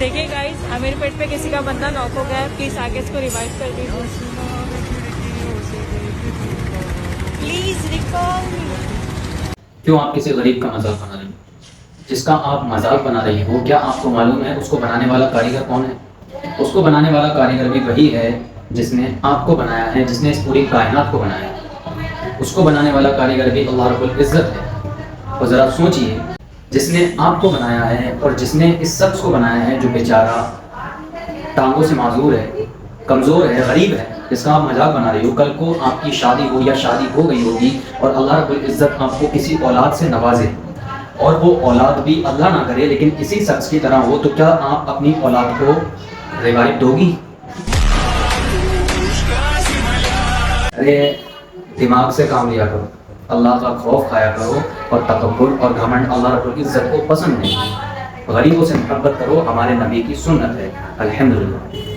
देखिए गाइस, आमिर पेट पे किसी का बंदा नॉक हो गया है, प्लीज आगे इसको रिवाइव कर दीजिए। Please recall. क्यों आप किसी गरीब का मजाक बना रहे हो? जिसका आप मजाक बना रही हो, क्या आपको मालूम है उसको बनाने वाला कारीगर कौन है? उसको बनाने वाला कारीगर भी वही है जिसने आपको बनाया है, जिसने इस पूरी कायनात को बनाया है। उसको बनाने वाला कारीगर भी अल्लाह रब्बुल इज़्ज़त है। और ज़रा सोचिए, जिसने आपको बनाया है और जिसने इस शख्स को बनाया है जो बेचारा टांगों से माजूर है, कमज़ोर है, गरीब है, जिसका आप मजाक बना रही हो, कल को आपकी शादी हो या शादी हो गई होगी और अल्लाह रब्बुल इज़्ज़त आपको किसी औलाद से नवाजे और वो औलाद भी अल्लाह ना करे लेकिन इसी शख्स की तरह हो, तो क्या आप अपनी औलाद को रिवाइव दोगी? अरे दिमाग से काम लिया करो, अल्लाह का खौफ खाया करो और तकब्बुर और घमंड अल्लाह रब्बुल इज़्ज़त को पसंद नहीं। गरीबों से मोहब्बत करो, हमारे नबी की सुन्नत है। अल्हम्दुलिल्लाह।